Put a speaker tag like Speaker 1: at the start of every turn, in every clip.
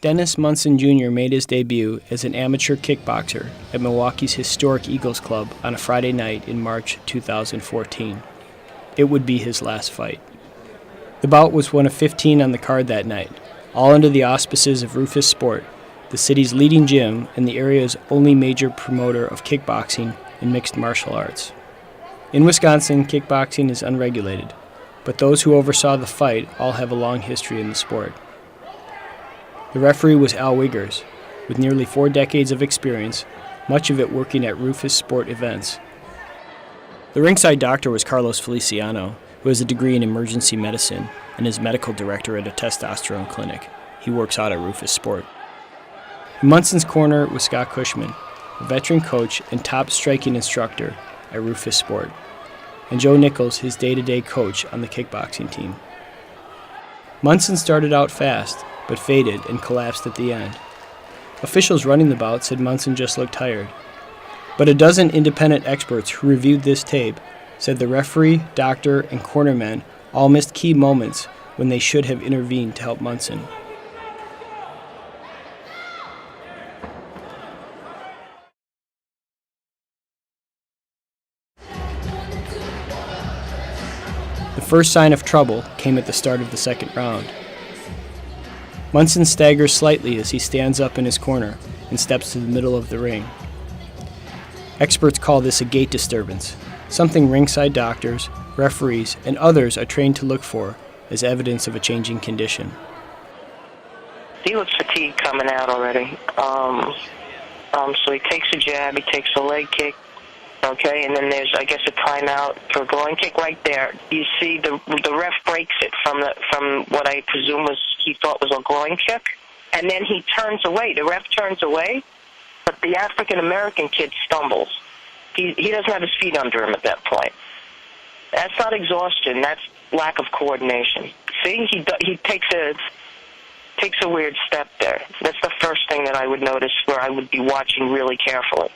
Speaker 1: Dennis Munson Jr. made his debut as an amateur kickboxer at Milwaukee's historic Eagles Club on a Friday night in March 2014. It would be his last fight. The bout was one of 15 on the card that night, all under the auspices of Roufusport, the city's leading gym and the area's only major promoter of kickboxing and mixed martial arts. In Wisconsin, kickboxing is unregulated, but those who oversaw the fight all have a long history in the sport. The referee was Al Wiggers, with nearly 4 decades of experience, much of it working at Roufusport events. The ringside doctor was Carlos Feliciano, who has a degree in emergency medicine and is medical director at a testosterone clinic. He works out at Roufusport. In Munson's corner was Scott Cushman, a veteran coach and top striking instructor at Roufusport, and Joe Nichols, his day-to-day coach on the kickboxing team. Munson started out fast, but faded and collapsed at the end. Officials running the bout said Munson just looked tired. But a dozen independent experts who reviewed this tape said the referee, doctor, and cornermen all missed key moments when they should have intervened to help Munson. The first sign of trouble came at the start of the second round. Munson staggers slightly as he stands up in his corner and steps to the middle of the ring. Experts call this a gait disturbance, something ringside doctors, referees, and others are trained to look for as evidence of a changing condition.
Speaker 2: He looks fatigued coming out already. So he takes a jab, he takes a leg kick, okay, and then there's, I guess, a timeout for a groin kick right there. You see the ref breaks it from what I presume he thought was a groin kick, and then he turns away. The ref turns away, but the African-American kid stumbles. He doesn't have his feet under him at that point. That's not exhaustion. That's lack of coordination. See, he takes a weird step there. That's the first thing that I would notice where I would be watching really carefully.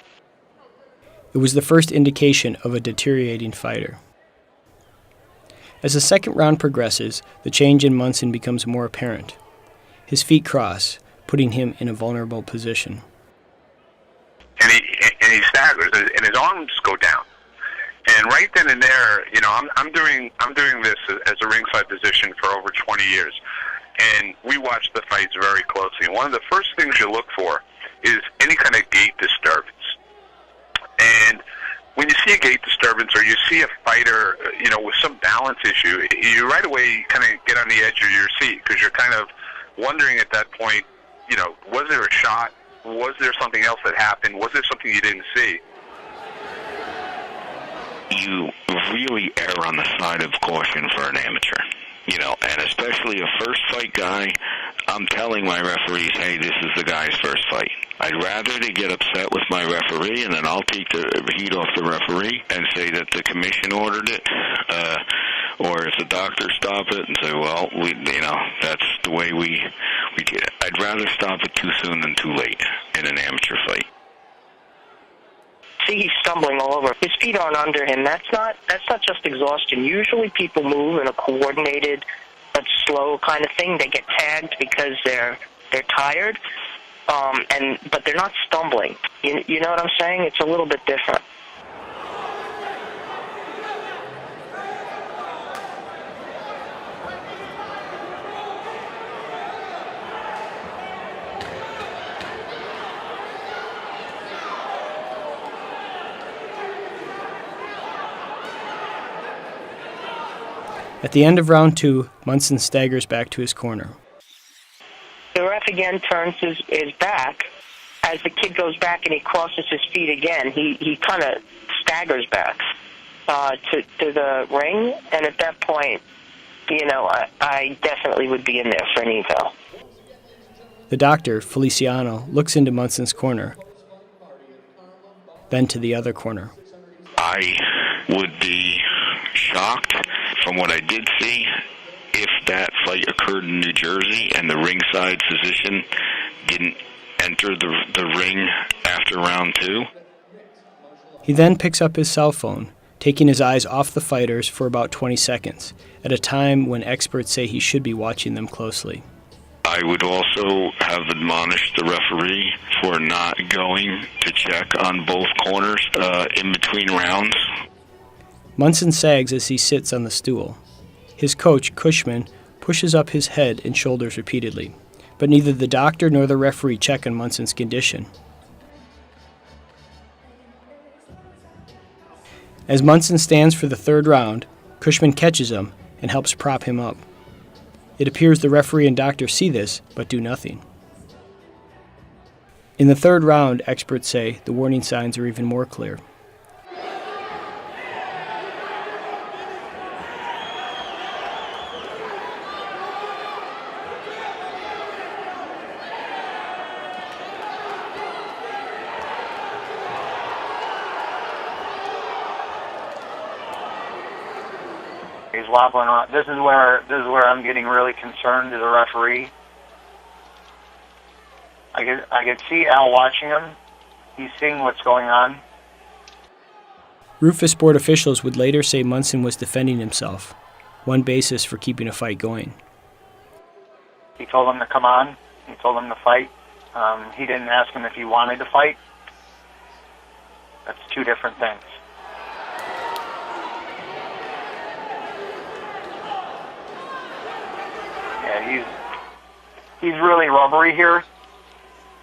Speaker 1: It was the first indication of a deteriorating fighter. As the second round progresses, the change in Munson becomes more apparent. His feet cross, putting him in a vulnerable position.
Speaker 3: And he staggers, and his arms go down. And right then and there, I'm doing this as a ringside physician for over 20 years, and we watch the fights very closely. And one of the first things you look for is any kind of gait disturbance. And when you see a gait disturbance or you see a fighter, with some balance issue, you right away kind of get on the edge of your seat because you're kind of wondering at that point, was there a shot? Was there something else that happened? Was there something you didn't see?
Speaker 4: You really err on the side of caution for an amateur, and especially a first fight guy. I'm telling my referees, hey, this is the guy's first fight. I'd rather they get upset with my referee, and then I'll take the heat off the referee and say that the commission ordered it, or if the doctor stop it and say, well, that's the way we did it. I'd rather stop it too soon than too late in an amateur fight.
Speaker 2: See, he's stumbling all over. His feet aren't under him. That's not just exhaustion. Usually people move in a coordinated but slow kind of thing. They get tagged because they're tired, but they're not stumbling. You know what I'm saying? It's a little bit different.
Speaker 1: At the end of round 2, Munson staggers back to his corner.
Speaker 2: The ref again turns his back. As the kid goes back and he crosses his feet again, he kind of staggers back to the ring, and at that point, I definitely would be in there for an eval.
Speaker 1: The doctor, Feliciano, looks into Munson's corner, then to the other corner.
Speaker 4: I would be shocked from what I did see if that fight occurred in New Jersey and the ringside physician didn't enter the ring after round 2.
Speaker 1: He then picks up his cell phone, taking his eyes off the fighters for about 20 seconds, at a time when experts say he should be watching them closely.
Speaker 4: I would also have admonished the referee for not going to check on both corners in between rounds.
Speaker 1: Munson sags as he sits on the stool. His coach, Cushman, pushes up his head and shoulders repeatedly, but neither the doctor nor the referee check on Munson's condition. As Munson stands for the third round, Cushman catches him and helps prop him up. It appears the referee and doctor see this, but do nothing. In the third round, experts say the warning signs are even more clear.
Speaker 5: He's wobbling around. This is where I'm getting really concerned as a referee. I could see Al watching him. He's seeing what's going on.
Speaker 1: Roufusport officials would later say Munson was defending himself, one basis for keeping a fight going.
Speaker 5: He told him to come on. He told him to fight. He didn't ask him if he wanted to fight. That's two different things. Yeah, he's really rubbery here.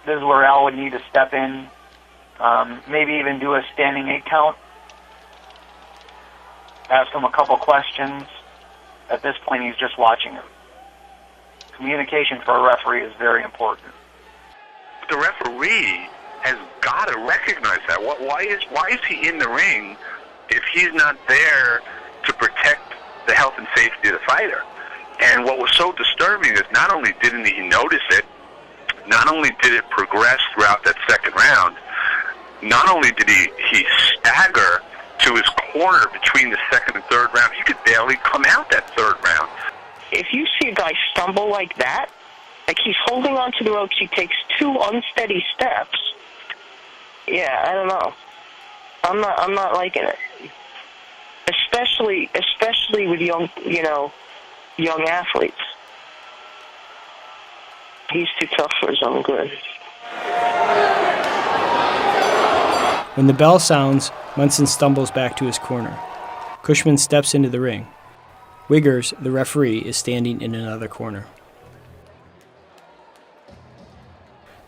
Speaker 5: This is where Al would need to step in, maybe even do a standing 8 count. Ask him a couple questions. At this point, he's just watching him. Communication for a referee is very important.
Speaker 3: The referee has got to recognize that. Why is he in the ring if he's not there to protect the health and safety of the fighter? And what was so disturbing is not only didn't he notice it, not only did it progress throughout that second round, not only did he stagger to his corner between the second and third round, he could barely come out that third round.
Speaker 2: If you see a guy stumble like that, like he's holding on to the ropes, he takes 2 unsteady steps. Yeah, I don't know. I'm not liking it. Especially with young athletes. He's too tough for his own good.
Speaker 1: When the bell sounds, Munson stumbles back to his corner. Cushman steps into the ring. Wiggers, the referee, is standing in another corner.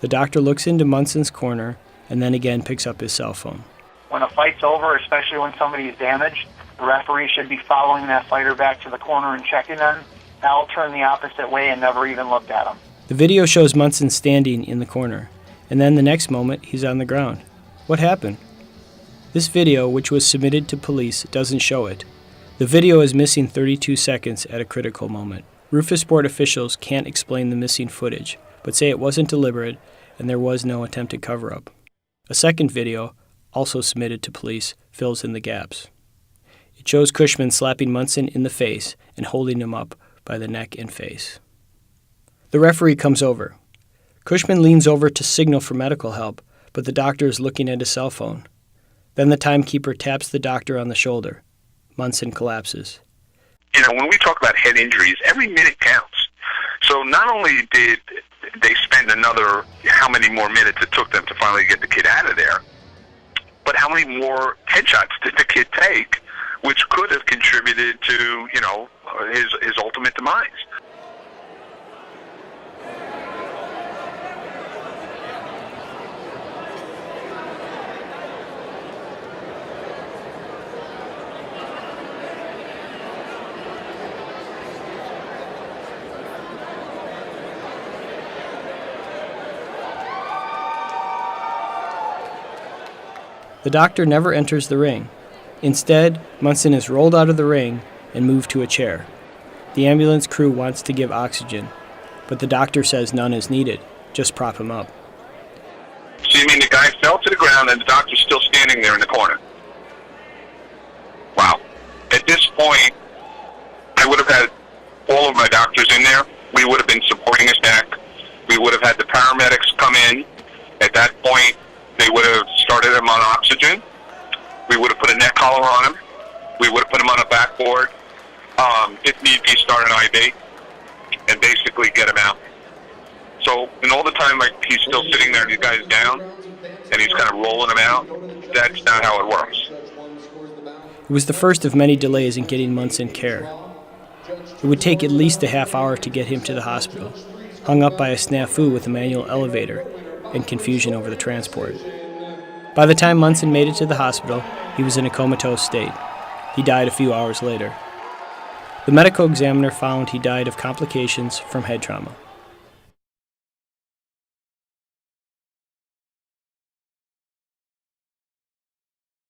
Speaker 1: The doctor looks into Munson's corner and then again picks up his cell phone.
Speaker 5: When a fight's over, especially when somebody is damaged, the referee should be following that fighter back to the corner and checking them. Al turned the opposite way and never even looked at him.
Speaker 1: The video shows Munson standing in the corner, and then the next moment he's on the ground. What happened? This video, which was submitted to police, doesn't show it. The video is missing 32 seconds at a critical moment. Roufusport officials can't explain the missing footage, but say it wasn't deliberate and there was no attempted cover-up. A second video, also submitted to police, fills in the gaps. It shows Cushman slapping Munson in the face and holding him up by the neck and face. The referee comes over. Cushman leans over to signal for medical help, but the doctor is looking at his cell phone. Then the timekeeper taps the doctor on the shoulder. Munson collapses.
Speaker 3: When we talk about head injuries, every minute counts. So not only did they spend another, how many more minutes it took them to finally get the kid out of there, but how many more headshots did the kid take, which could have contributed to, his ultimate demise.
Speaker 1: The doctor never enters the ring. Instead, Munson is rolled out of the ring and moved to a chair. The ambulance crew wants to give oxygen, but the doctor says none is needed. Just prop him up.
Speaker 3: So you mean the guy fell to the ground and the doctor's still standing there in the corner? Wow. At this point, I would have had all of my doctors in there. We would have been supporting his neck. We would have had the paramedics come in. At that point, they would have started him on oxygen. We would have put a neck collar on him. We would have put him on a backboard. If need be, start an IV and basically get him out. So, and all the time, like, he's still sitting there and these guy's down, and he's kind of rolling him out. That's not how it works.
Speaker 1: It was the first of many delays in getting Munson care. It would take at least a half hour to get him to the hospital, hung up by a snafu with a manual elevator and confusion over the transport. By the time Munson made it to the hospital, he was in a comatose state. He died a few hours later. The medical examiner found he died of complications from head trauma.